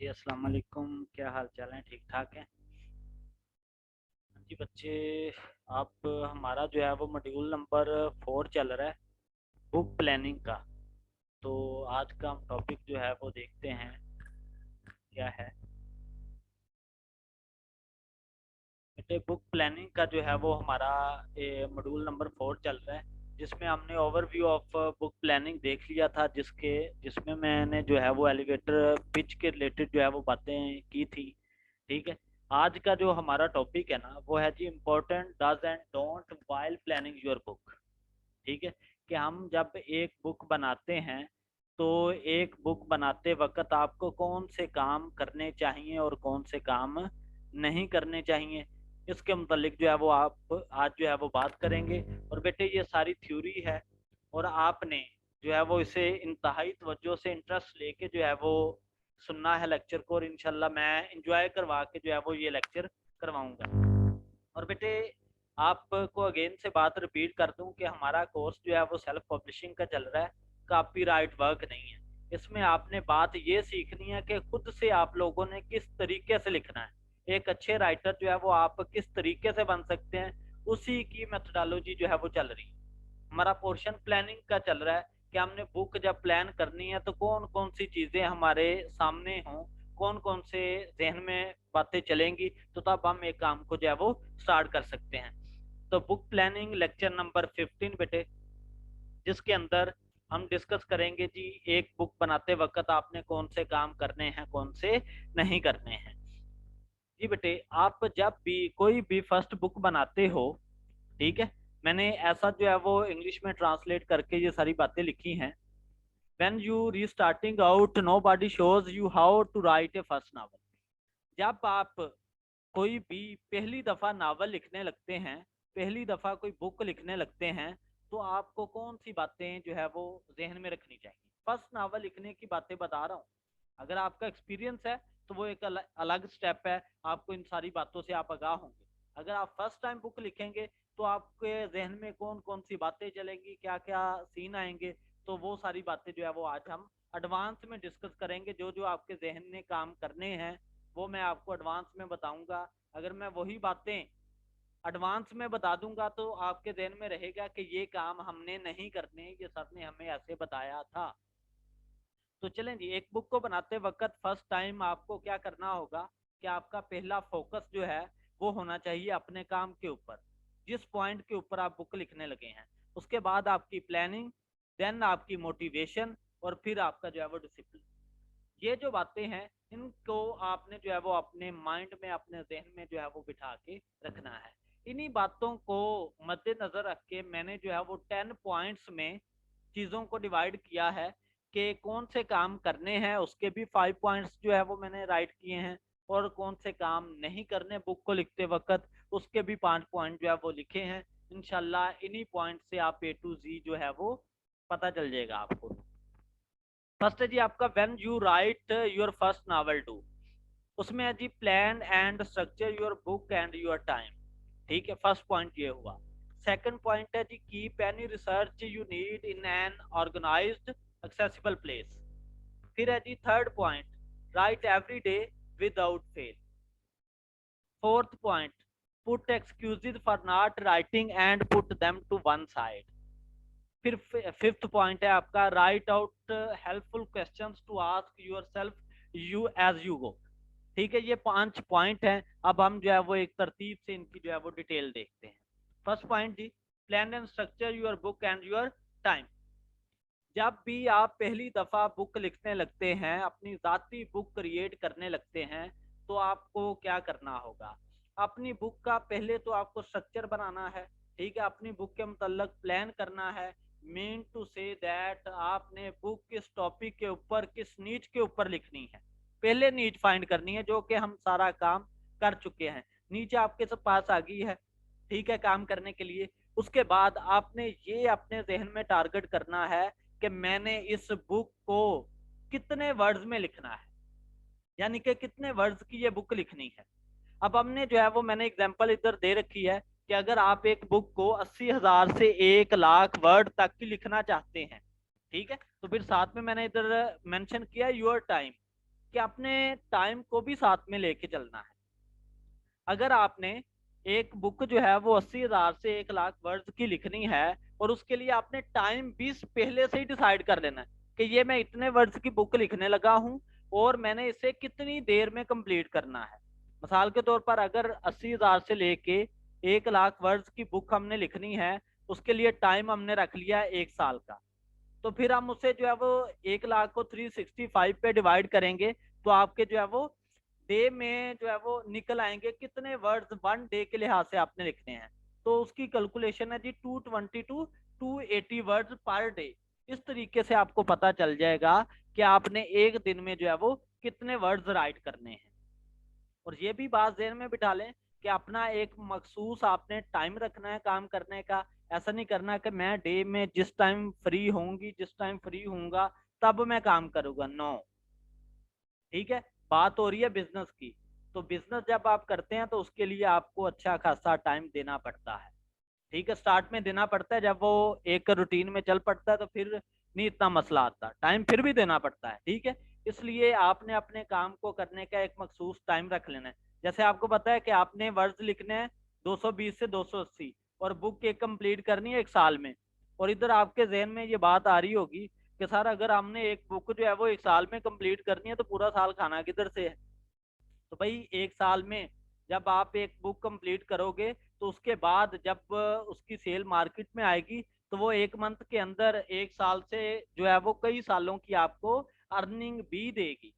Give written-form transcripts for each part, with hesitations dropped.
जी अस्सलाम वालेकुम। क्या हाल चाल है? ठीक ठाक है जी बच्चे। आप हमारा जो है वो मॉड्यूल नंबर 4 चल रहा है, बुक प्लानिंग का। तो आज का हम टॉपिक जो है वो देखते हैं क्या है। बेटे बुक प्लानिंग का जो है वो हमारा मॉड्यूल नंबर 4 चल रहा है, जिसमें हमने ओवरव्यू ऑफ बुक प्लानिंग देख लिया था, जिसमें मैंने जो है वो एलिवेटर पिच के रिलेटेड जो है वो बातें की थी। ठीक है। आज का जो हमारा टॉपिक है ना वो है जी important does and don't while planning your book. ठीक है। कि हम जब एक बुक बनाते हैं तो एक बुक बनाते वक्त आपको कौन से काम करने चाहिए और कौन से काम नहीं करने चाहिए, इसके मुतालिक जो है वो आप आज जो है वो बात करेंगे। और बेटे ये सारी थ्योरी है और आपने जो है वो इसे इंतहाई तवज्जो से इंटरेस्ट लेके जो है वो सुनना है लेक्चर को, और इंशाल्लाह मैं इंजॉय करवा के जो है वो ये लेक्चर करवाऊंगा। और बेटे आपको अगेन से बात रिपीट कर दूं कि हमारा कोर्स जो है वो सेल्फ पब्लिशिंग का चल रहा है, कॉपीराइट वर्क नहीं है। इसमें आपने बात ये सीखनी है कि खुद से आप लोगों ने किस तरीके से लिखना है। एक अच्छे राइटर जो है वो आप किस तरीके से बन सकते हैं, उसी की मेथोडोलॉजी जो है वो चल रही है। हमारा पोर्शन प्लानिंग का चल रहा है कि हमने बुक जब प्लान करनी है तो कौन कौन सी चीजें हमारे सामने हों, कौन कौन से जहन में बातें चलेंगी, तो तब हम एक काम को जो है वो स्टार्ट कर सकते हैं। तो बुक प्लानिंग लेक्चर नंबर 15 बेटे, जिसके अंदर हम डिस्कस करेंगे जी एक बुक बनाते वक्त आपने कौन से काम करने हैं, कौन से नहीं करने हैं। जी बेटे, आप जब भी कोई भी फर्स्ट बुक बनाते हो, ठीक है, मैंने ऐसा जो है वो इंग्लिश में ट्रांसलेट करके ये सारी बातें लिखी हैं। When you restarting out nobody shows you how to write a first novel. जब आप कोई भी पहली दफा नावल लिखने लगते हैं, पहली दफा कोई बुक लिखने लगते हैं, तो आपको कौन सी बातें जो है वो जहन में रखनी चाहिए। फर्स्ट नावल लिखने की बातें बता रहा हूँ। अगर आपका एक्सपीरियंस है तो वो एक अलग स्टेप है, आपको इन सारी बातों से आप आगाह होंगे। अगर आप फर्स्ट टाइम बुक लिखेंगे तो आपके जहन में कौन कौन सी बातें चलेंगी, क्या क्या सीन आएंगे, तो वो सारी बातें जो है वो आज हम एडवांस में डिस्कस करेंगे। जो जो आपके जहन में काम करने हैं वो मैं आपको एडवांस में बताऊंगा। अगर मैं वही बातें एडवांस में बता दूंगा तो आपके जहन में रहेगा कि ये काम हमने नहीं करने, ये सर ने हमें ऐसे बताया था। तो चलें जी, एक बुक को बनाते वक्त फर्स्ट टाइम आपको क्या करना होगा कि आपका पहला फोकस जो है वो होना चाहिए अपने काम के ऊपर, जिस पॉइंट के ऊपर आप बुक लिखने लगे हैं। उसके बाद आपकी प्लानिंग, देन आपकी मोटिवेशन, और फिर आपका जो है वो डिसिप्लिन। ये जो बातें हैं इनको आपने जो है वो अपने माइंड में, अपने जहन में जो है वो बिठा के रखना है। इन्हीं बातों को मद्देनजर रख के मैंने जो है वो 10 पॉइंट्स में चीज़ों को डिवाइड किया है कि कौन से काम करने हैं, उसके भी 5 पॉइंट्स जो है वो मैंने राइट किए हैं। और कौन से काम नहीं करने बुक को लिखते वक्त, उसके भी 5 पॉइंट जो है वो लिखे हैं। इंशाल्लाह इन्हीं पॉइंट से आप ए टू जी जो है वो पता चल जाएगा आपको। फर्स्ट है जी आपका when you write your first novel do. उसमें है जी plan and structure your book and your time. ठीक है, फर्स्ट पॉइंट ये हुआ। सेकंड पॉइंट है जी keep any research you need in an organised accessible place. फिर है जी third point write every day without fail. Fourth point put excuses for not writing and put them to one side. फिर fifth point है आपका right out helpful questions to ask your yourself you as you. Go है, ये 5 point हैं। अब हम जो है वो एक तरतीब से इनकी जो है वो डिटेल देखते हैं। फर्स्ट पॉइंट जी, plan and structure your book and your time. जब भी आप पहली दफा बुक लिखने लगते हैं, अपनी जाती बुक क्रिएट करने लगते हैं, तो आपको क्या करना होगा। अपनी बुक का पहले तो आपको स्ट्रक्चर बनाना है। ठीक है, अपनी बुक के मतलब प्लान करना है। मीन टू से दैट आपने बुक किस टॉपिक के ऊपर, किस नीच के ऊपर लिखनी है। पहले नीच फाइंड करनी है, जो कि हम सारा काम कर चुके हैं। नीचे आपके पास आ गई है, ठीक है, काम करने के लिए। उसके बाद आपने ये अपने जहन में टारगेट करना है कि मैंने इस बुक को कितने वर्ड्स में लिखना है, यानी कि कितने वर्ड्स की ये बुक लिखनी है। अब हमने जो है वो मैंने एग्जांपल इधर दे रखी है कि अगर आप एक बुक को 80,000 से 1 लाख वर्ड तक की लिखना चाहते हैं, ठीक है, तो फिर साथ में मैंने इधर मेंशन किया योर टाइम। कि आपने टाइम को भी साथ में लेके चलना है। अगर आपने एक बुक जो है वो 80,000 से 1 लाख वर्ड्स की लिखनी है, और उसके लिए आपने टाइम भी पहले से ही डिसाइड कर लेना है कि ये मैं इतने वर्ड्स की बुक लिखने लगा हूँ और मैंने इसे कितनी देर में कंप्लीट करना है। मिसाल के तौर पर अगर 80,000 से लेके 1 लाख वर्ड्स की बुक हमने लिखनी है, उसके लिए टाइम हमने रख लिया 1 साल का। तो फिर हम उसे जो है वो 1 लाख को 365 पे डिवाइड करेंगे, तो आपके जो है वो डे में जो है वो निकल आएंगे कितने वर्ड्स 1 डे के लिहाज से आपने लिखने हैं। तो उसकी कैलकुलेशन है जी 220 टू 280 वर्ड्स पर डे। इस तरीके से आपको पता चल जाएगा कि आपने एक दिन में जो है वो कितने वर्ड्स राइट करने हैं। और ये भी बात ज़हन में बिठा लें कि अपना एक मखसूस आपने टाइम रखना है काम करने का। ऐसा नहीं करना कि मैं डे में जिस टाइम फ्री होंगी, जिस टाइम फ्री होऊंगा तब मैं काम करूंगा, नो। ठीक है, बात हो रही है बिजनेस की। तो बिजनेस जब आप करते हैं तो उसके लिए आपको अच्छा खासा टाइम देना पड़ता है। ठीक है, स्टार्ट में देना पड़ता है, जब वो एक रूटीन में चल पड़ता है तो फिर नहीं इतना मसला आता, टाइम फिर भी देना पड़ता है। ठीक है, इसलिए आपने अपने काम को करने का एक मखसूस टाइम रख लेना है। जैसे आपको पता है कि आपने वर्ड्स लिखने हैं 220 से 280 और बुक एक कंप्लीट करनी है 1 साल में। और इधर आपके जहन में ये बात आ रही होगी कि सर अगर हमने एक बुक जो है वो 1 साल में कंप्लीट करनी है तो पूरा साल खाना किधर से है। तो भाई 1 साल में जब आप एक बुक कंप्लीट करोगे तो उसके बाद जब उसकी सेल मार्केट में आएगी तो वो 1 मंथ के अंदर 1 साल से जो है वो कई सालों की आपको अर्निंग भी देगी।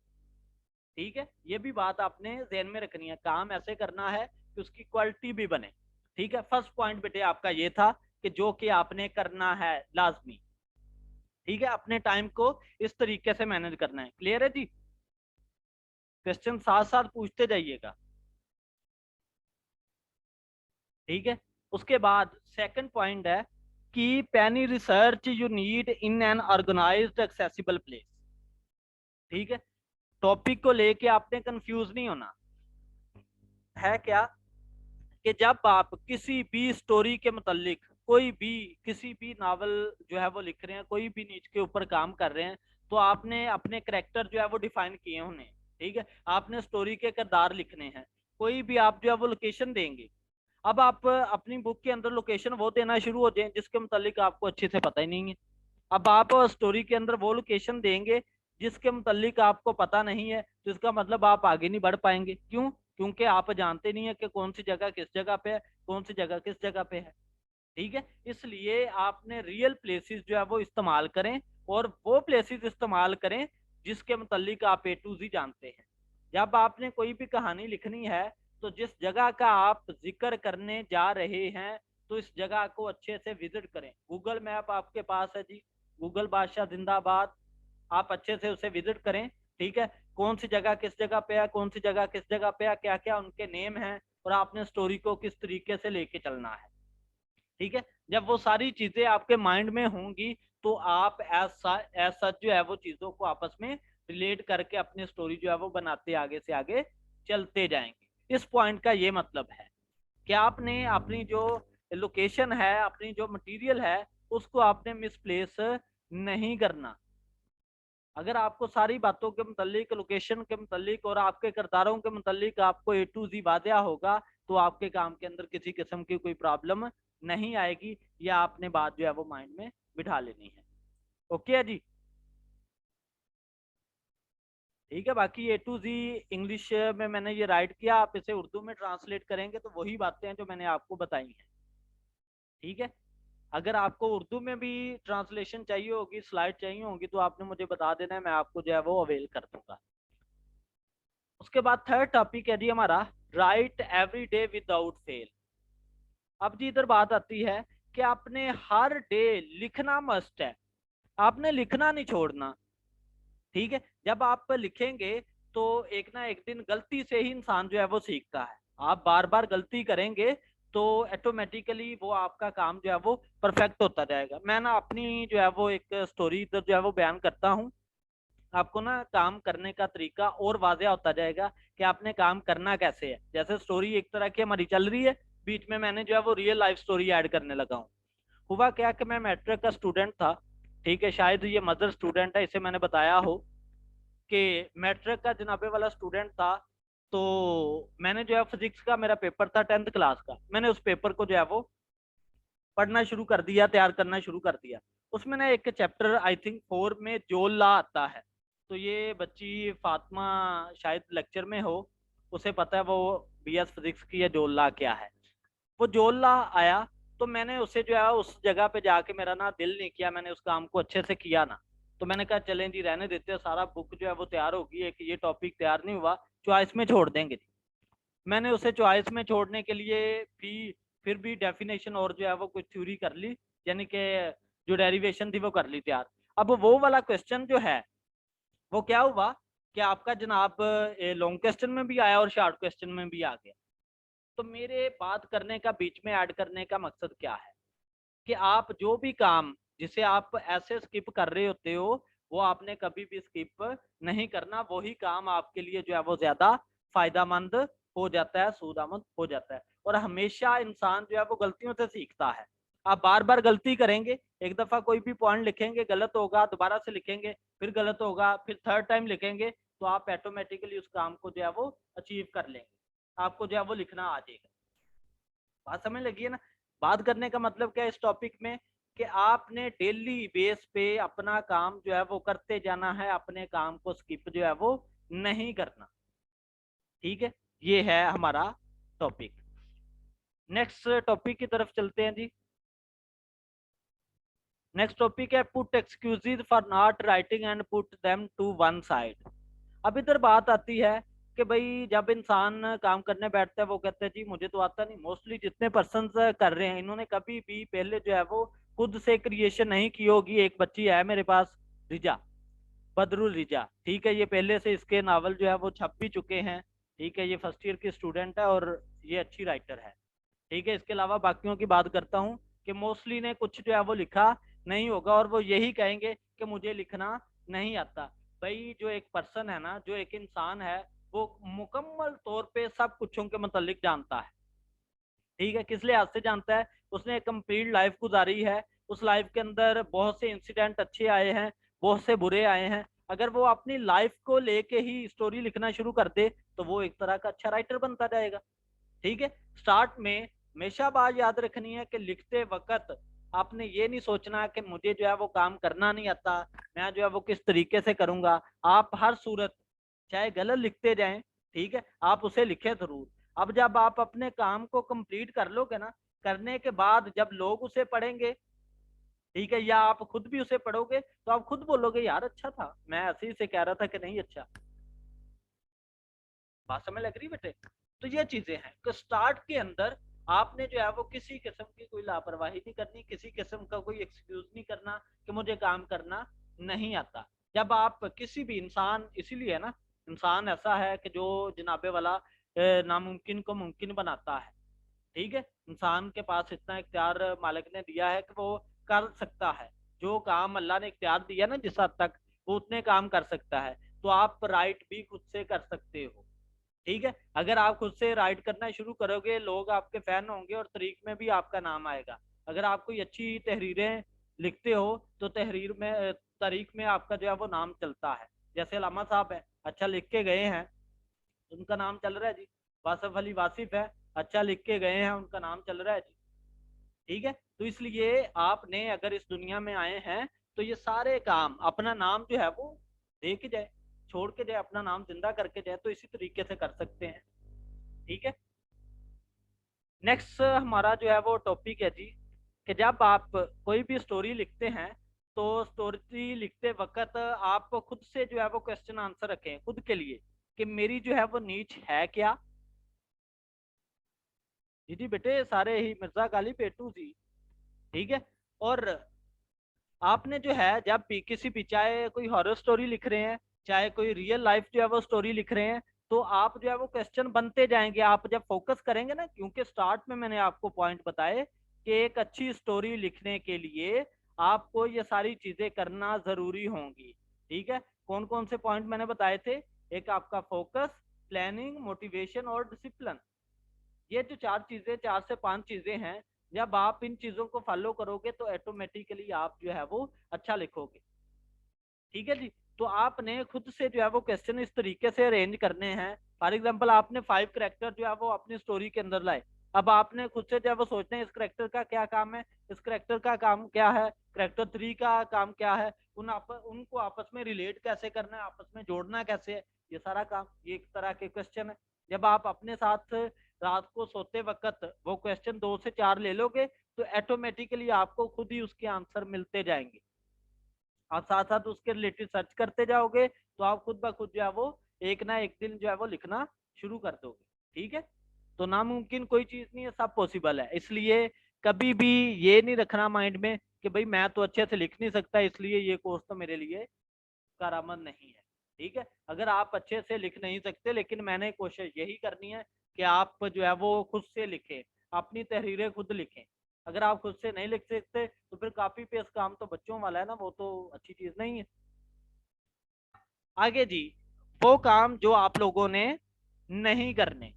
ठीक है, ये भी बात आपने ध्यान में रखनी है, काम ऐसे करना है कि उसकी क्वालिटी भी बने। ठीक है, फर्स्ट पॉइंट बेटे आपका ये था कि जो कि आपने करना है लाजमी। ठीक है, अपने टाइम को इस तरीके से मैनेज करना है। क्लियर है जी? क्वेश्चन साथ साथ पूछते जाइएगा। ठीक है, उसके बाद सेकंड पॉइंट है कि penny research you need in an organised accessible place. ठीक है, टॉपिक को लेके आपने कंफ्यूज नहीं होना है। क्या कि जब आप किसी भी स्टोरी के मुतालिक कोई भी किसी भी नावल जो है वो लिख रहे हैं, कोई भी नीच के ऊपर काम कर रहे हैं, तो आपने अपने करेक्टर जो है वो डिफाइन किए होने। ठीक है, आपने स्टोरी के किरदार लिखने हैं, कोई भी आप जो है वो लोकेशन देंगे। अब आप अपनी बुक के अंदर लोकेशन वो देना शुरू हो जाए जिसके मुतालिक आपको अच्छे से पता ही नहीं है। अब आप स्टोरी के अंदर वो लोकेशन देंगे जिसके मुतालिक आपको पता नहीं है, तो इसका मतलब आप आगे नहीं बढ़ पाएंगे। क्यों? क्योंकि आप जानते नहीं है कि कौन सी जगह किस जगह पे है, कौन सी जगह किस जगह पे है। ठीक है, इसलिए आपने रियल प्लेसेस जो है वो इस्तेमाल करें, और वो प्लेसेस इस्तेमाल करें जिसके मुतालिक आप ए टू जी जानते हैं। जब आपने कोई भी कहानी लिखनी है तो जिस जगह का आप जिक्र करने जा रहे हैं तो इस जगह को अच्छे से विजिट करें। गूगल मैप आपके पास है जी, गूगल बादशाह जिंदाबाद, आप अच्छे से उसे विजिट करें। ठीक है, कौन सी जगह किस जगह पे है, कौन सी जगह किस जगह पे है, क्या क्या उनके नेम है, और आपने स्टोरी को किस तरीके से लेके चलना है। ठीक है, जब वो सारी चीजें आपके माइंड में होंगी तो आप एज सच जो है वो चीजों को आपस में रिलेट करके अपनी स्टोरी जो है वो बनाते आगे से आगे चलते जाएंगे। इस पॉइंट का ये मतलब है कि आपने अपनी जो लोकेशन है, अपनी जो मटेरियल है, उसको आपने मिसप्लेस नहीं करना। अगर आपको सारी बातों के मुतालिक, लोकेशन के मुतालिक और आपके किरदारों के मुतालिक आपको ए टू जी वादिया होगा तो आपके काम के अंदर किसी किस्म की कोई प्रॉब्लम नहीं आएगी, या आपने बात जो है वो माइंड में बिठा लेनी है। ओके है जी? ठीक है, बाकी ए टू जी इंग्लिश में मैंने ये राइट किया, आप इसे उर्दू में ट्रांसलेट करेंगे तो वही बातें हैं जो मैंने आपको बताई हैं। ठीक है, अगर आपको उर्दू में भी ट्रांसलेशन चाहिए होगी, स्लाइड चाहिए होगी, तो आपने मुझे बता देना है, मैं आपको जो है वो अवेल कर दूंगा। उसके बाद थर्ड टॉपिक है जी हमारा, right every day without fail. अब जी इधर बात आती है कि आपने हर डे लिखना मस्ट है, आपने लिखना नहीं छोड़ना। ठीक है, जब आप लिखेंगे तो एक ना एक दिन गलती से ही इंसान जो है वो सीखता है। आप बार बार गलती करेंगे तो ऑटोमेटिकली वो आपका काम जो है वो परफेक्ट होता जाएगा। मैं ना अपनी जो है वो एक स्टोरी इधर जो है वो बयान करता हूँ, आपको ना काम करने का तरीका और वाज़ेह होता जाएगा कि आपने काम करना कैसे है। जैसे स्टोरी एक तरह की हमारी चल रही है, बीच में मैंने जो है वो रियल लाइफ स्टोरी ऐड करने लगा हूँ। हुआ क्या कि मैं मैट्रिक का स्टूडेंट था। ठीक है, शायद ये मदर स्टूडेंट है, इसे मैंने बताया हो। कि मैट्रिक का जनाबे वाला स्टूडेंट था, तो मैंने जो है फिजिक्स का मेरा पेपर था 10th क्लास का, मैंने उस पेपर को जो है वो पढ़ना शुरू कर दिया, तैयार करना शुरू कर दिया। उसमें ना एक चैप्टर आई थिंक 4 में जोल ला आता है। तो ये बच्ची फातिमा शायद लेक्चर में हो, उसे पता है वो बीएस फिजिक्स की है जोल ला क्या है। वो जोल ला आया, तो मैंने उसे जो है उस जगह पे जाके मेरा ना दिल नहीं किया, मैंने उस काम को अच्छे से किया ना। तो मैंने कहा चलें जी रहने देते हैं, सारा बुक जो है वो तैयार होगी, एक ये टॉपिक तैयार नहीं हुआ, चॉइस में छोड़ देंगे जी। मैंने उसे चॉइस में छोड़ने के लिए भी फिर भी डेफिनेशन और जो है वो कुछ थ्योरी कर ली, यानी कि जो डेरिवेशन थी वो कर ली तैयार। अब वो वाला क्वेश्चन जो है वो क्या हुआ कि आपका जनाब लॉन्ग क्वेश्चन में भी आया और शॉर्ट क्वेश्चन में भी आ गया। तो मेरे बात करने का, बीच में ऐड करने का मकसद क्या है कि आप जो भी काम जिसे आप ऐसे स्किप कर रहे होते हो, वो आपने कभी भी स्किप नहीं करना, वही काम आपके लिए जो है वो ज्यादा फायदामंद हो जाता है, सूदामंद हो जाता है। और हमेशा इंसान जो है वो गलतियों से सीखता है। आप बार बार गलती करेंगे, एक दफा कोई भी पॉइंट लिखेंगे गलत होगा, दोबारा से लिखेंगे फिर गलत होगा, फिर थर्ड टाइम लिखेंगे, तो आप ऑटोमेटिकली उस काम को जो है वो अचीव कर लेंगे, आपको जो है वो लिखना आ जाएगा। बात समझ लगी है ना? बात करने का मतलब क्या है इस टॉपिक में कि आपने डेली बेस पे अपना काम जो है वो करते जाना है, अपने काम को स्किप जो है वो नहीं करना। ठीक है, ये है हमारा टॉपिक। नेक्स्ट टॉपिक की तरफ चलते हैं जी। नेक्स्ट टॉपिक है put excuses for not writing and put them to one side. अब इधर बात आती है कि भाई जब इंसान काम करने बैठता है वो कहता है जी मुझे तो आता नहीं। मोस्टली जितने पर्सन कर रहे हैं इन्होंने कभी भी पहले जो है वो खुद से क्रिएशन नहीं की होगी। एक बच्ची है मेरे पास, रिजा, बदरुल रिजा, ठीक है, ये पहले से इसके नावल जो है वो छप भी चुके हैं। ठीक है, ये फर्स्ट ईयर की स्टूडेंट है और ये अच्छी राइटर है। ठीक है, इसके अलावा बाकियों की बात करता हूँ कि मोस्टली ने कुछ जो है वो लिखा नहीं होगा और वो यही कहेंगे कि मुझे लिखना नहीं आता। भाई जो एक पर्सन है ना, जो एक इंसान है, वो मुकम्मल तौर पे सब कुछों के मतलब जानता है। ठीक है, किस लिहाज से जानता है? उसने एक कंप्लीट लाइफ गुजारी है, उस लाइफ के अंदर बहुत से इंसिडेंट अच्छे आए हैं, बहुत से बुरे आए हैं। अगर वो अपनी लाइफ को लेके ही स्टोरी लिखना शुरू कर दे तो वो एक तरह का अच्छा राइटर बनता जाएगा। ठीक है, स्टार्ट में हमेशा बात याद रखनी है कि लिखते वक्त आपने ये नहीं सोचना कि मुझे जो है वो काम करना नहीं आता, मैं जो है वो किस तरीके से करूंगा। आप हर सूरत चाहे गलत लिखते जाएं, ठीक है, आप उसे लिखें जरूर। अब जब आप अपने काम को कंप्लीट कर लोगे ना, करने के बाद जब लोग उसे पढ़ेंगे, ठीक है, या आप खुद भी उसे पढ़ोगे, तो आप खुद बोलोगे यार अच्छा था, मैं ऐसे ही से कह रहा था कि नहीं अच्छा। बात समझ लग रही बेटे? तो ये चीजें हैं कि स्टार्ट के अंदर आपने जो है वो किसी किस्म की कोई लापरवाही नहीं करनी, किसी किस्म का कोई एक्सक्यूज नहीं करना कि मुझे काम करना नहीं आता। जब आप किसी भी इंसान, इसीलिए है ना, इंसान ऐसा है कि जो जनाबे वाला नामुमकिन को मुमकिन बनाता है। ठीक है, इंसान के पास इतना इख्तियार मालिक ने दिया है कि वो कर सकता है जो काम अल्लाह ने इख्तियार दिया ना, जिस हद तक वो उतने काम कर सकता है। तो आप राइट भी खुद से कर सकते हो। ठीक है, अगर आप खुद से राइट करना शुरू करोगे, लोग आपके फैन होंगे और तरीक में भी आपका नाम आएगा। अगर आप कोई अच्छी तहरीरें लिखते हो तो तहरीर में तारीख में आपका जो है वो नाम चलता है। जैसे अलामा साहब है, अच्छा लिख के गए हैं, उनका नाम चल रहा है जी। वासिफ अली वासिफ है, अच्छा लिख के गए हैं, उनका नाम चल रहा है जी। ठीक है, तो इसलिए आपने अगर इस दुनिया में आए हैं तो ये सारे काम अपना नाम जो है वो दे के जाए, छोड़ के जाए, अपना नाम जिंदा करके जाए, तो इसी तरीके से कर सकते हैं। ठीक है, नेक्स्ट हमारा जो है वो टॉपिक है जी कि जब आप कोई भी स्टोरी लिखते हैं तो स्टोरी लिखते वक्त आप खुद से जो है वो क्वेश्चन आंसर रखें खुद के लिए कि मेरी जो है वो नीच है क्या। जी जी बेटे, सारे ही मिर्जा गाली पेटू जी। ठीक है, और आपने जो है जब भी किसी भी, चाहे कोई हॉरर स्टोरी लिख रहे हैं, चाहे कोई रियल लाइफ जो है वो स्टोरी लिख रहे हैं, तो आप जो है वो क्वेश्चन बनते जाएंगे। आप जब फोकस करेंगे ना, क्योंकि स्टार्ट में मैंने आपको पॉइंट बताए कि एक अच्छी स्टोरी लिखने के लिए आपको ये सारी चीजें करना जरूरी होंगी। ठीक है, कौन कौन से पॉइंट मैंने बताए थे? एक आपका फोकस, प्लानिंग, मोटिवेशन और डिसिप्लिन। ये जो चार चीजें, 4 से 5 चीजें हैं, जब आप इन चीजों को फॉलो करोगे तो ऑटोमेटिकली आप जो है वो अच्छा लिखोगे। ठीक है जी, तो आपने खुद से जो है वो क्वेश्चन इस तरीके से अरेंज करने हैं। फॉर एग्जाम्पल आपने 5 करेक्टर जो है वो अपनी स्टोरी के अंदर लाए। अब आपने खुद से जो है वो सोचना है इस करेक्टर का क्या काम है, इस करेक्टर का काम क्या है, करेक्टर 3 का काम क्या है, उनको आपस में रिलेट कैसे करना है, आपस में जोड़ना कैसे है, ये सारा काम, ये एक तरह के क्वेश्चन है। जब आप अपने साथ रात को सोते वक्त वो क्वेश्चन 2 से 4 ले लोगे तो ऑटोमेटिकली आपको खुद ही उसके आंसर मिलते जाएंगे। आप साथ साथ उसके रिलेटेड सर्च करते जाओगे तो आप खुद ब खुद जो है वो एक ना एक दिन जो है वो लिखना शुरू कर दोगे। ठीक है, तो नामुमकिन कोई चीज नहीं है, सब पॉसिबल है। इसलिए कभी भी ये नहीं रखना माइंड में कि भाई मैं तो अच्छे से लिख नहीं सकता इसलिए ये कोर्स तो मेरे लिए कारआमद नहीं है। ठीक है, अगर आप अच्छे से लिख नहीं सकते, लेकिन मैंने कोशिश यही करनी है कि आप जो है वो खुद से लिखें, अपनी तहरीरें खुद लिखें। अगर आप खुद से नहीं लिख सकते तो फिर कॉपी पेस्ट काम तो बच्चों वाला है ना, वो तो अच्छी चीज नहीं है। आगे जी, वो काम जो आप लोगों ने नहीं करने।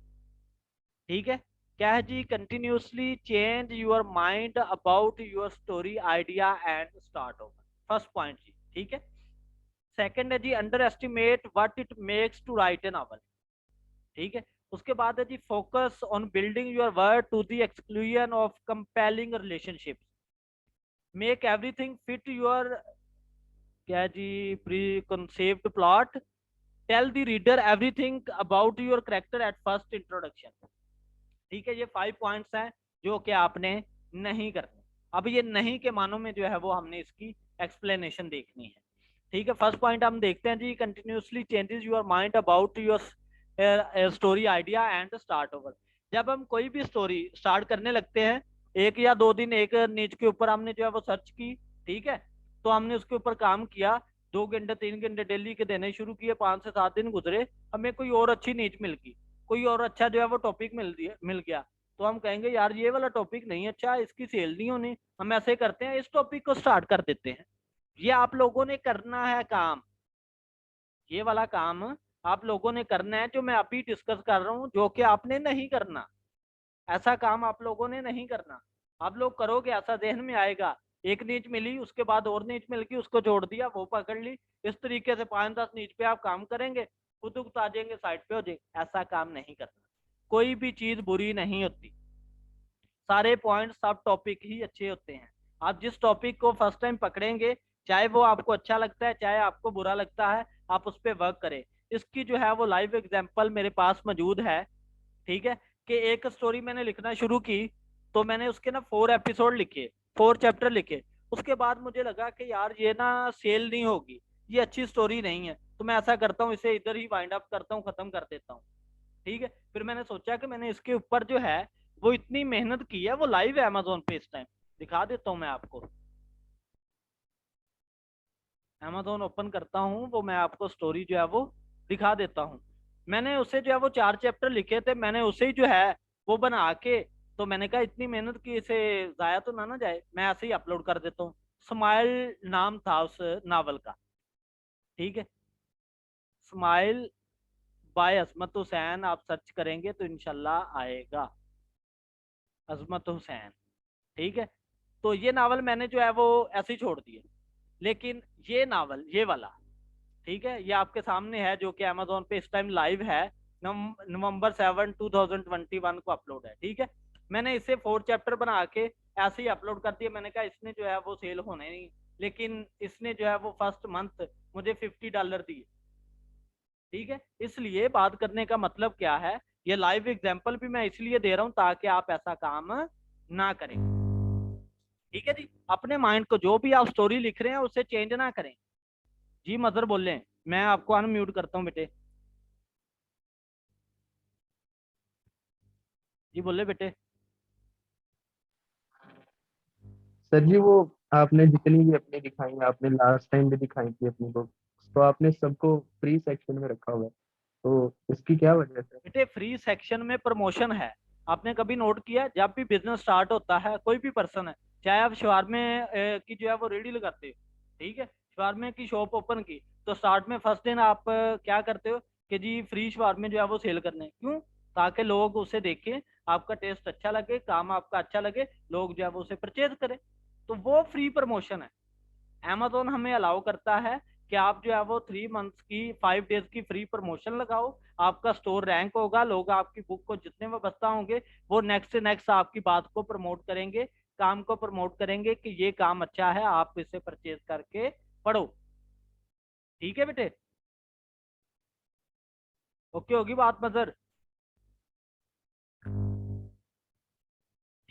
ठीक है, क्या है जी, continuously change your mind about your story idea and start over. First point जी। ठीक है, सेकंड है जी, underestimate what it makes to write a novel. ठीक है, उसके बाद है जी, focus on building your word to the exclusion of compelling relationships, make everything fit your क्या जी pre concept plot, tell the reader everything about your character at first introduction. ठीक है, ये 5 पॉइंट्स हैं जो कि आपने नहीं करने। अब ये नहीं के मानों में जो है वो हमने इसकी एक्सप्लेनेशन देखनी है। ठीक है, फर्स्ट पॉइंट हम देखते हैं जी, continuously changes your mind about your story idea and start over. जब हम कोई भी स्टोरी स्टार्ट करने लगते हैं, 1 या 2 दिन एक नीच के ऊपर हमने जो है वो सर्च की, ठीक है, तो हमने उसके ऊपर काम किया, 2 घंटे 3 घंटे डेली के देने शुरू किए, 5 से 7 दिन गुजरे, हमें कोई और अच्छी नीच मिल गई, कोई और अच्छा जो है वो टॉपिक मिल गया, तो हम कहेंगे यार ये वाला टॉपिक नहीं अच्छा, इसकी सेल नहीं होनी, हम ऐसे करते हैं इस टॉपिक को स्टार्ट कर देते हैं। ये आप लोगों ने करना है काम, ये वाला काम आप लोगों ने करना है जो मैं अभी डिस्कस कर रहा हूँ, जो कि आपने नहीं करना। ऐसा काम आप लोगों ने नहीं करना। आप लोग करोगे ऐसा जहन में आएगा, एक नीच मिली उसके बाद और नीच मिल गई, उसको जोड़ दिया, वो पकड़ ली, इस तरीके से 5-10 नीच पे आप काम करेंगे, खुद उगता जाएंगे, साइड पे हो जाएंगे। ऐसा काम नहीं करना। कोई भी चीज बुरी नहीं होती, सारे पॉइंट सब टॉपिक ही अच्छे होते हैं। आप जिस टॉपिक को फर्स्ट टाइम पकड़ेंगे, चाहे वो आपको अच्छा लगता है चाहे आपको बुरा लगता है, आप उस पर वर्क करें। इसकी जो है वो लाइव एग्जाम्पल मेरे पास मौजूद है। ठीक है, कि एक स्टोरी मैंने लिखना शुरू की, तो मैंने उसके ना 4 एपिसोड लिखे, 4 चैप्टर लिखे। उसके बाद मुझे लगा कि यार ये ना सेल नहीं होगी, ये अच्छी स्टोरी नहीं है, तो मैं ऐसा करता हूँ इसे इधर ही वाइंड अप करता हूँ, खत्म कर देता हूँ। ठीक है, फिर मैंने सोचा कि मैंने इसके ऊपर जो है वो इतनी मेहनत की है, वो लाइव है अमेजोन पे इस टाइम, दिखा देता हूँ मैं आपको। अमेजोन ओपन करता हूँ, वो मैं आपको स्टोरी जो है वो दिखा देता हूँ। मैंने उसे जो है वो 4 चैप्टर लिखे थे, मैंने उसे ही जो है वो बना के, तो मैंने कहा इतनी मेहनत की, इसे जाया तो ना जाए, मैं ऐसे ही अपलोड कर देता हूँ। स्माइल नाम था उस नावल का। ठीक है, स्माइल बाय अजमत हुसैन, आप सर्च करेंगे तो इंशाल्लाह आएगा, अजमत हुसैन। ठीक है, तो ये नावल मैंने जो है वो ऐसे ही छोड़ दिए। लेकिन ये नावल, ये वाला, ठीक है, ये आपके सामने है, जो कि अमेजोन पे इस टाइम लाइव है, November 7, 2021 को अपलोड है। ठीक है, मैंने इसे 4 चैप्टर बना के ऐसे ही अपलोड कर दिया। मैंने कहा इसने जो है वो सेल होने नहीं, लेकिन इसने जो है वो फर्स्ट मंथ मुझे $50 दिए। ठीक है, इसलिए बात करने का मतलब क्या है, ये लाइव एग्जाम्पल भी मैं इसलिए दे रहा हूं ताकि आप ऐसा काम ना करें। ठीक है जी, अपने माइंड को जो भी आप स्टोरी लिख रहे हैं उससे चेंज ना करें। जी मदर बोले, मैं आपको अनम्यूट करता हूँ बेटे। जी बोले बेटे। सर जी वो आपने जितनी भी अपनी दिखाई आपने लास्ट टाइम भी दिखाई थी अपनी बुक, तो आपने सबको फ्री सेक्शन में रखा हुआ है, तो इसकी क्या वजह है? बेटे फ्री सेक्शन में प्रमोशन है। आपने कभी नोट किया, जब भी बिजनेस स्टार्ट होता है, कोई भी पर्सन है, चाहे आप शवारमे की जो है वो रेडी लगाते हो, ठीक है, शवारमे की शॉप ओपन की, तो स्टार्ट में फर्स्ट दिन आप क्या करते हो कि जी फ्री शवारमे जो है वो सेल करने, क्यों? ताकि लोग उसे देखें, आपका टेस्ट अच्छा लगे, काम आपका अच्छा लगे, लोग जो है वो उसे परचेज करें। तो वो फ्री प्रमोशन है। अमेजोन हमें अलाउ करता है कि आप जो है वो 3 मंथ्स की 5 डेज की फ्री प्रमोशन लगाओ, आपका स्टोर रैंक होगा, लोग आपकी बुक को जितने वाबस्ता होंगे वो नेक्स्ट से नेक्स्ट आपकी बात को प्रमोट करेंगे, काम को प्रमोट करेंगे कि ये काम अच्छा है, आप इसे परचेज करके पढ़ो। ठीक है बेटे, ओके होगी बात मजर?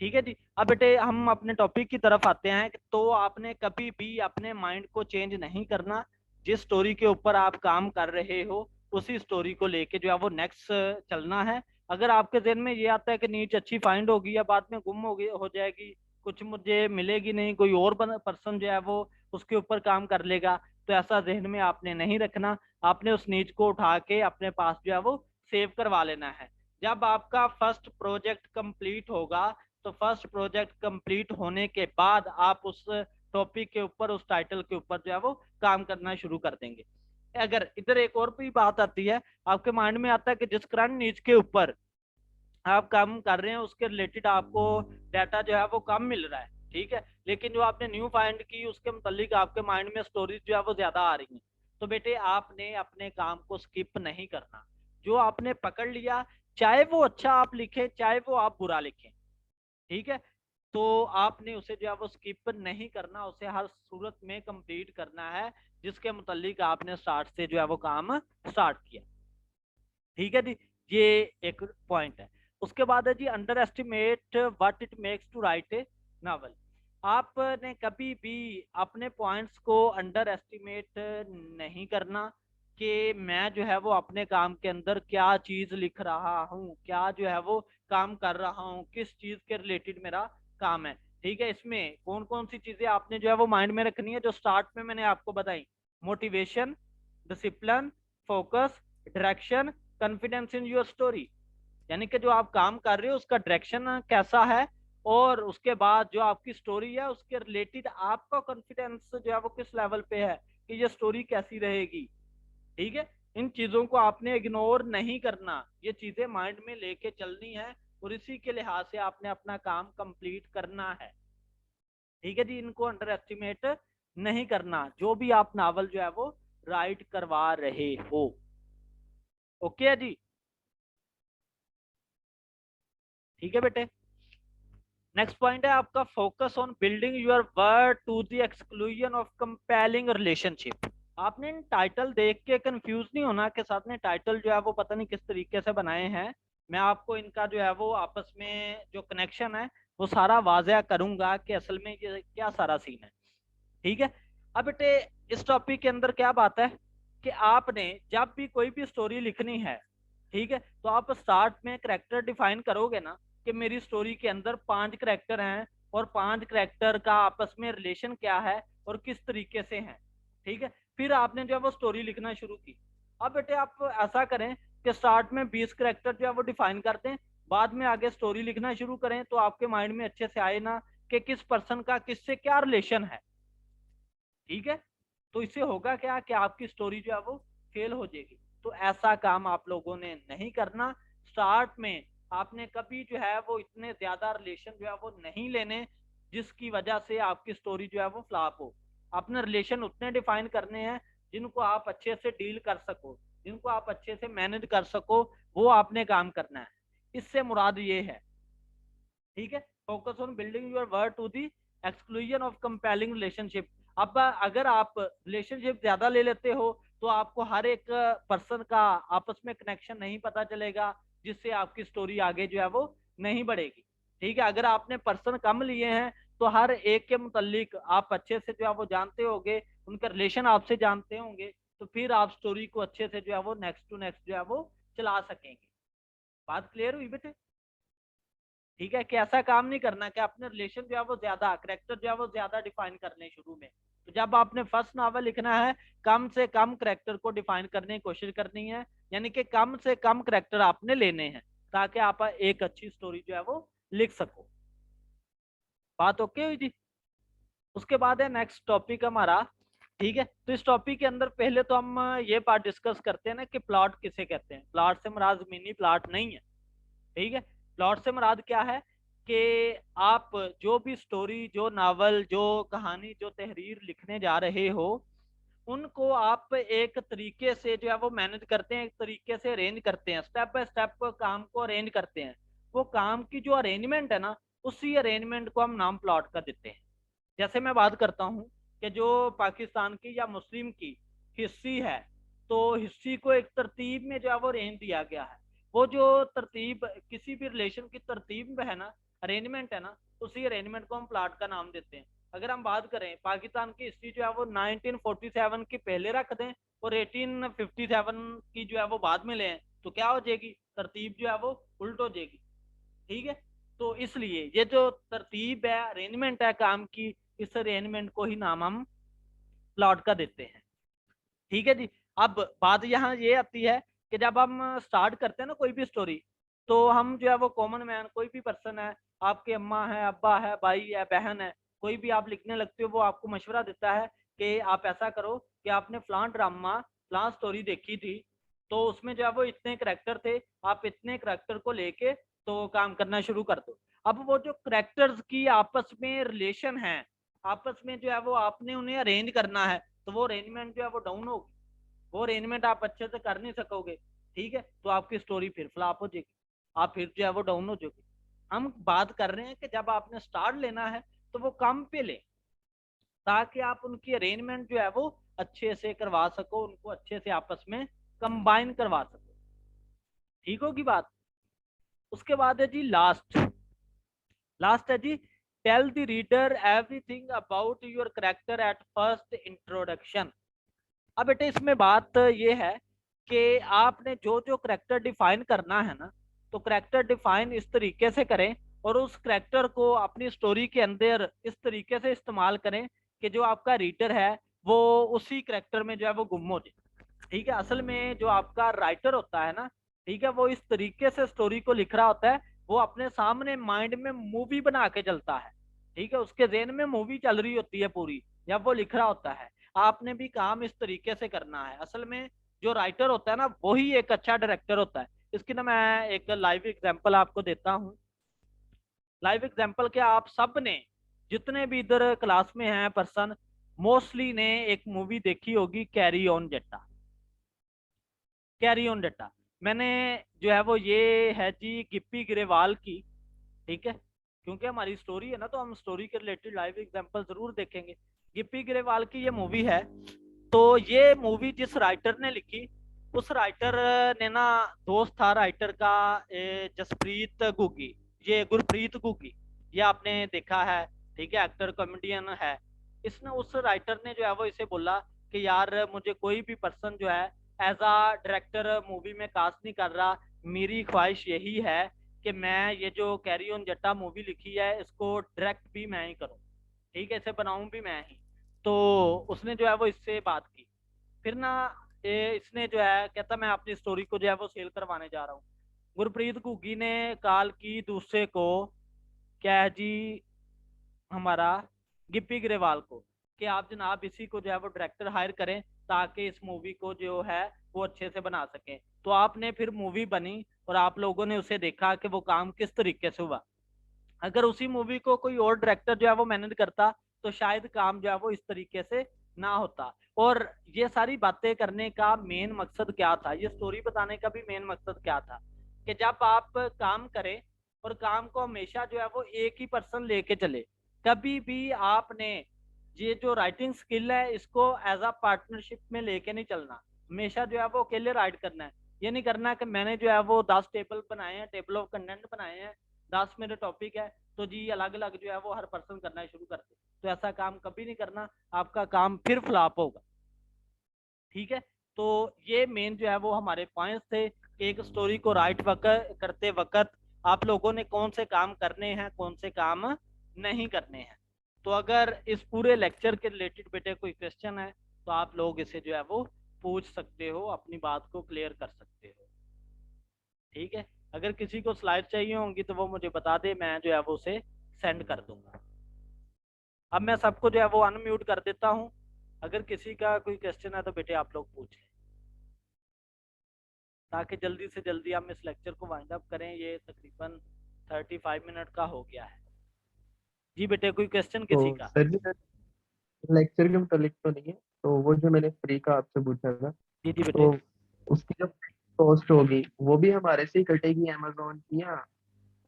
ठीक है जी। अब बेटे हम अपने टॉपिक की तरफ आते हैं। तो आपने कभी भी अपने माइंड को चेंज नहीं करना, जिस स्टोरी के ऊपर आप काम कर रहे हो उसी स्टोरी को लेके जो है वो नेक्स्ट चलना है। अगर आपके जहन में ये आता है कि नीच अच्छी फाइंड होगी या बाद में गुम हो जाएगी, कुछ मुझे मिलेगी नहीं, कोई और पर्सन जो है वो उसके ऊपर काम कर लेगा, तो ऐसा जहन में आपने नहीं रखना। आपने उस नीच को उठा के अपने पास जो है वो सेव करवा लेना है। जब आपका फर्स्ट प्रोजेक्ट कंप्लीट होगा, तो फर्स्ट प्रोजेक्ट कंप्लीट होने के बाद आप उस टॉपिक के ऊपर, उस टाइटल के ऊपर जो है वो काम करना शुरू कर देंगे। अगर इधर एक और भी बात आती है, आपके माइंड में आता है कि जिस करंट नीच के ऊपर आप काम कर रहे हैं उसके रिलेटेड आपको डाटा जो है वो कम मिल रहा है, ठीक है, लेकिन जो आपने न्यू फाइंड की उसके मुतालिक आपके माइंड में स्टोरीज जो है वो ज्यादा आ रही हैं, तो बेटे आपने अपने काम को स्किप नहीं करना। जो आपने पकड़ लिया, चाहे वो अच्छा आप लिखें चाहे वो आप बुरा लिखें, ठीक है, तो आपने उसे जो है वो स्किप नहीं करना, उसे हर सूरत में कंप्लीट करना है जिसके मुतालिक आपने स्टार्ट से जो है वो काम स्टार्ट किया। ठीक है जी, ये एक पॉइंट है। उसके बाद है जी, underestimate what it makes to write a novel. आपने कभी भी अपने पॉइंट्स को अंडर एस्टिमेट नहीं करना कि मैं जो है वो अपने काम के अंदर क्या चीज लिख रहा हूँ, क्या जो है वो काम कर रहा हूँ, किस चीज के रिलेटेड मेरा काम है। ठीक है, इसमें कौन कौन सी चीजें आपने जो है वो माइंड में रखनी है, जो स्टार्ट में मैंने आपको बताई। Motivation, discipline, focus, direction, confidence in your story. यानी कि जो आप काम कर रहे हो उसका डायरेक्शन कैसा है, और उसके बाद जो आपकी स्टोरी है उसके रिलेटेड आपका कॉन्फिडेंस जो है वो किस लेवल पे है कि ये स्टोरी कैसी रहेगी। ठीक है, इन चीजों को आपने इग्नोर नहीं करना, ये चीजें माइंड में लेके चलनी है और इसी के लिहाज से आपने अपना काम कंप्लीट करना है। ठीक है जी, इनको अंडर एस्टिमेट नहीं करना जो भी आप नावल जो है वो राइट करवा रहे हो। ओके है जी, ठीक है बेटे। नेक्स्ट पॉइंट है आपका, focus on building your word to the exclusion of compelling relationship. आपने टाइटल देख के कंफ्यूज नहीं होना कि साथ में टाइटल जो है वो पता नहीं किस तरीके से बनाए हैं। मैं आपको इनका जो है वो आपस में जो कनेक्शन है वो सारा वाजह करूंगा कि असल में ये क्या सारा सीन है। ठीक है, अब बेटे इस टॉपिक के अंदर क्या बात है कि आपने जब भी कोई भी स्टोरी लिखनी है, ठीक है, तो आप स्टार्ट में करेक्टर डिफाइन करोगे ना कि मेरी स्टोरी के अंदर 5 करेक्टर हैं और 5 करेक्टर का आपस में रिलेशन क्या है और किस तरीके से है। ठीक है, फिर आपने जो है वो स्टोरी लिखना शुरू की। अब बेटे आप ऐसा करें कि स्टार्ट में 20 करेक्टर जो है वो डिफाइन कर दें, बाद में आगे स्टोरी लिखना शुरू करें, तो आपके माइंड में अच्छे से आए ना कि किस पर्सन का किससे क्या रिलेशन है। ठीक है, तो इससे होगा क्या कि आपकी स्टोरी जो है वो फेल हो जाएगी। तो ऐसा काम आप लोगों ने नहीं करना। स्टार्ट में आपने कभी जो है वो इतने ज्यादा रिलेशन जो है वो नहीं लेने जिसकी वजह से आपकी स्टोरी जो है वो फ्लॉप हो। अपने रिलेशन उतने डिफाइन करने हैं जिनको आप अच्छे से डील कर सको, जिनको आप अच्छे से मैनेज कर सको, वो आपने काम करना है। इससे मुराद ये है। ठीक है, focus on building your word to the exclusion of compelling relationship. अब अगर आप रिलेशनशिप ज्यादा ले लेते हो तो आपको हर एक पर्सन का आपस में कनेक्शन नहीं पता चलेगा, जिससे आपकी स्टोरी आगे जो है वो नहीं बढ़ेगी। ठीक है, अगर आपने पर्सन कम लिए हैं तो हर एक के मुतालिक आप अच्छे से जो है वो जानते होंगे, उनका रिलेशन आपसे जानते होंगे, तो फिर आप स्टोरी को अच्छे से जो है वो नेक्स्ट टू नेक्स्ट जो है वो चला सकेंगे। बात क्लियर हुई बेटे? ठीक है, कि ऐसा काम नहीं करना कि अपने रिलेशन जो है वो ज्यादा, करेक्टर जो है वो ज्यादा डिफाइन करने शुरू में। तो जब आपने फर्स्ट नावल लिखना है, कम से कम करेक्टर को डिफाइन करने की कोशिश करनी है, यानी कि कम से कम करेक्टर आपने लेने हैं ताकि आप एक अच्छी स्टोरी जो है वो लिख सको। बात ओके हुई जी? उसके बाद है नेक्स्ट टॉपिक हमारा। ठीक है, तो इस टॉपिक के अंदर पहले तो हम ये बात डिस्कस करते हैं ना कि प्लॉट किसे कहते हैं। प्लॉट से मुराद मिनी प्लॉट नहीं है। ठीक है, प्लॉट से मुराद क्या है कि आप जो भी स्टोरी, जो नावल, जो कहानी, जो तहरीर लिखने जा रहे हो, उनको आप एक तरीके से जो है वो मैनेज करते हैं, एक तरीके से अरेंज करते हैं, स्टेप बाय स्टेप काम को अरेंज करते हैं। वो काम की जो अरेंजमेंट है ना, उसी अरेंजमेंट को हम नाम प्लॉट का देते हैं। जैसे मैं बात करता हूँ कि जो पाकिस्तान की या मुस्लिम की हिस्ट्री है, तो हिस्ट्री को एक तरतीब में जो है वो अरेंज दिया गया है। वो जो तरतीब किसी भी रिलेशन की तरतीब है ना, अरेंजमेंट है ना, उसी अरेंजमेंट को हम प्लाट का नाम देते हैं। अगर हम बात करें पाकिस्तान की हिस्ट्री जो है वो 1947 की पहले रख दें और 1857 की जो है वो बाद में लें, तो क्या हो जाएगी, तरतीब जो है वो उल्ट हो जाएगी। ठीक है, तो इसलिए ये जो तरतीब है, अरेंजमेंट है काम की, इस अरेंजमेंट को ही नाम हम प्लॉट का देते हैं। ठीक है जी। अब बात यहाँ ये आती है कि जब हम स्टार्ट करते हैं ना कोई भी स्टोरी, तो हम जो है वो कॉमन मैन, कोई भी पर्सन है, आपके अम्मा है, अब्बा है, भाई है, बहन है, कोई भी आप लिखने लगते हो, वो आपको मशवरा देता है कि आप ऐसा करो कि आपने फलां ड्रामा, फलां स्टोरी देखी थी, तो उसमें जो है वो इतने करेक्टर थे, आप इतने करेक्टर को लेके तो काम करना शुरू कर दो। अब वो जो करेक्टर्स की आपस में रिलेशन है, आपस में जो है वो आपने उन्हें अरेंज करना है, तो वो अरेंजमेंट जो है वो डाउन होगी, वो अरेंजमेंट आप अच्छे से कर नहीं सकोगे। ठीक है, तो आपकी स्टोरी फिर फ्लॉप हो जाएगी, आप फिर जो है वो डाउन हो जाओगे। हम बात कर रहे हैं कि जब आपने स्टार्ट लेना है तो वो कम पे ले, ताकि आप उनकी अरेंजमेंट जो है वो अच्छे से करवा सको, उनको अच्छे से आपस में कंबाइन करवा सको। ठीक होगी बात। उसके बाद है जी लास्ट, लास्ट है जी, tell the reader everything about your character at first introduction. अब बेटे इसमें बात ये है कि आपने जो जो करेक्टर डिफाइन करना है ना, तो करेक्टर डिफाइन इस तरीके से करें और उस करेक्टर को अपनी स्टोरी के अंदर इस तरीके से इस्तेमाल करें कि जो आपका रीडर है वो उसी करेक्टर में जो है वो गुम हो जाए। ठीक है, असल में जो आपका राइटर होता है ना, ठीक है, वो इस तरीके से स्टोरी को लिख रहा होता है, वो अपने सामने माइंड में मूवी बना के चलता है। ठीक है, उसके जेहन में मूवी चल रही होती है पूरी, जब वो लिख रहा होता है। आपने भी काम इस तरीके से करना है। असल में जो राइटर होता है ना, वही एक अच्छा डायरेक्टर होता है। इसकी ना मैं एक लाइव एग्जांपल आपको देता हूँ। लाइव एग्जांपल क्या, आप सब ने, जितने भी इधर क्लास में हैं पर्सन, मोस्टली ने एक मूवी देखी होगी, कैरी ऑन जट्टा। कैरी ऑन जट्टा, मैंने जो है वो ये है जी गिप्पी ग्रेवाल की। ठीक है, क्योंकि हमारी स्टोरी है ना, तो हम स्टोरी के रिलेटेड लाइव एग्जांपल जरूर देखेंगे। गिप्पी ग्रेवाल की ये मूवी है। तो ये मूवी जिस राइटर ने लिखी, उस राइटर ने ना, दोस्त था राइटर का, जसप्रीत गुग्गी, ये गुरप्रीत गुग्गी, ये आपने देखा है। ठीक है, एक्टर कॉमेडियन है। इसने, उस राइटर ने जो है वो इसे बोला कि यार मुझे कोई भी पर्सन जो है एज अ डायरेक्टर मूवी में कास्ट नहीं कर रहा, मेरी ख्वाहिश यही है कि मैं ये जो कैरी ऑन जट्टा मूवी लिखी है इसको डायरेक्ट भी मैं ही करूँ। ठीक है, इसे बनाऊं भी मैं ही। तो उसने जो है वो इससे बात की। फिर ना इसने जो है कहता मैं अपनी स्टोरी को जो है वो सेल करवाने जा रहा हूँ। गुरप्रीत घुग्गी ने कॉल की दूसरे को, क्या है जी, हमारा गिप्पी ग्रेवाल को, कि आप जनाब इसी को जो है वो डायरेक्टर हायर करें, ताकि इस मूवी को जो है वो अच्छे से बना सकें। तो आपने फिर मूवी बनी और आप लोगों ने उसे देखा कि वो काम किस तरीके से हुआ। अगर उसी मूवी को कोई और डायरेक्टर जो है वो मैनेज करता, तो शायद काम जो है वो इस तरीके से ना होता। और ये सारी बातें करने का मेन मकसद क्या था, ये स्टोरी बताने का भी मेन मकसद क्या था, कि जब आप काम करें और काम को हमेशा जो है वो एक ही पर्सन लेके चले। कभी भी आपने ये जो राइटिंग स्किल है इसको एज अ पार्टनरशिप में लेके नहीं चलना। हमेशा जो है वो अकेले राइट करना है। ये नहीं करना कि मैंने जो है वो 10 टेबल बनाए हैं, टेबल ऑफ कंटेंट बनाए हैं, 10 मेरे टॉपिक है, तो जी अलग अलग जो है वो हर पर्सन करना शुरू कर दे। तो ऐसा काम कभी नहीं करना, आपका काम फिर फ्लॉप होगा। ठीक है, तो ये मेन जो है वो हमारे पॉइंट्स थे। एक स्टोरी को राइट वक्त करते वक्त आप लोगों ने कौन से काम करने हैं, कौन से काम नहीं करने हैं। तो अगर इस पूरे लेक्चर के रिलेटेड बेटे कोई क्वेश्चन है, तो आप लोग इसे जो है वो पूछ सकते हो, अपनी बात को क्लियर कर सकते हो। ठीक है, अगर किसी को स्लाइड चाहिए होंगी तो वो मुझे बता दे, मैं जो है वो उसे सेंड कर दूंगा। अब मैं सबको जो है वो अनम्यूट कर देता हूँ। अगर किसी का कोई क्वेश्चन है तो बेटे आप लोग पूछ लें, ताकि जल्दी से जल्दी हम इस लेक्चर को वाइंड अप करें। ये तकरीबन 35 मिनट का हो गया है। जी बेटे, कोई क्वेश्चन तो किसी का? सर जी लेक्चर के मुतालिक तो नहीं है। तो वो जो मैंने फ्री का आपसे पूछा था, जी जी बेटे। तो उसकी जो कॉस्ट होगी वो भी हमारे से ही कटेगी अमेजोन की, या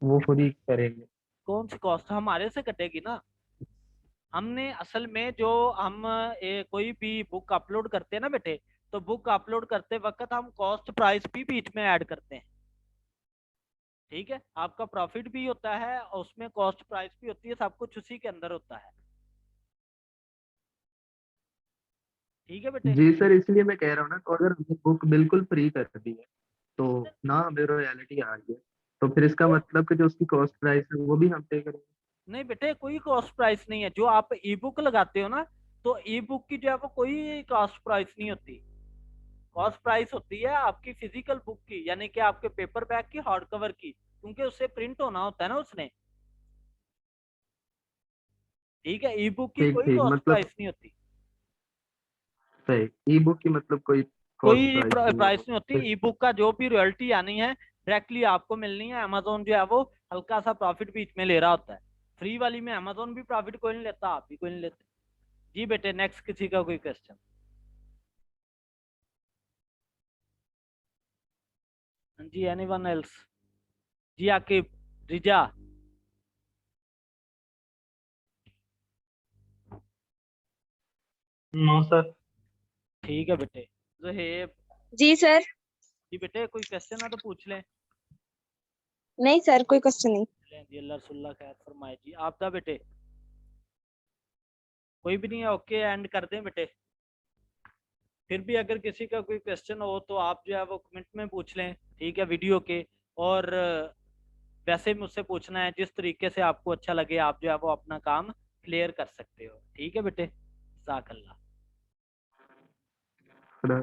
वो खुद ही करेंगे? कौन सी कॉस्ट हमारे से कटेगी ना। हमने असल में जो हम कोई भी बुक अपलोड करते हैं ना बेटे, तो बुक अपलोड करते वक्त हम कॉस्ट प्राइस भी बीच में ऐड करते हैं। ठीक है, आपका प्रॉफिट भी होता है और उसमें कॉस्ट प्राइस भी होती है, सब कुछ उसी के अंदर होता है। ठीक है बेटे। जी सर, इसलिए मैं कह रहा हूँ ना, तो अगर हमने बुक बिल्कुल फ्री कर दी है तो ना हमें रॉयल्टी आ रही है, तो फिर इसका मतलब कि जो उसकी कॉस्ट प्राइस है वो भी हम पे करेंगे? नहीं बेटे, कोई कॉस्ट प्राइस नहीं है। जो आप ई बुक लगाते हो ना, तो ई बुक की जो है वो कोई कॉस्ट प्राइस नहीं होती। कॉस्ट प्राइस होती है आपकी फिजिकल बुक की, यानी कि आपके पेपर बैग की, हार्ड कवर की, क्योंकि उससे प्रिंट होना होता है ना उसने। ठीक है, ई बुक की ठीक कोई ठीक, कॉस्ट मतलब प्राइस नहीं होती। सही, ई बुक की मतलब कोई कॉस्ट कोई प्राइस नहीं है प्राइस वो? नहीं होती। ई बुक का जो भी रॉयल्टी आनी है डायरेक्टली आपको मिलनी है। अमेजोन जो है वो हल्का सा प्रॉफिट बीच में ले रहा होता है। फ्री वाली में अमेजोन भी प्रॉफिट कोई नहीं लेता, आप भी कोई नहीं लेते। जी बेटे, नेक्स्ट किसी का कोई क्वेश्चन? जी, एनीवन एल्स? जी आकिब, रिजा। No sir. ठीक है बेटे। जोहेब। जी सर। जी बेटे, कोई क्वेश्चन है तो पूछ लें। नहीं सर, कोई क्वेश्चन नहीं। लें जी, अल्लाह रसूलुल्लाह खैर फरमाए। जी आप दा बेटे, कोई भी नहीं है? ओके, एंड कर दें बेटे। फिर भी अगर किसी का कोई क्वेश्चन हो तो आप जो है वो कमेंट में पूछ लें, ठीक है, वीडियो के। और वैसे मुझसे पूछना है जिस तरीके से आपको अच्छा लगे, आप जो है वो अपना काम क्लियर कर सकते हो। ठीक है बेटे, जज़ाकल्लाह। खुदा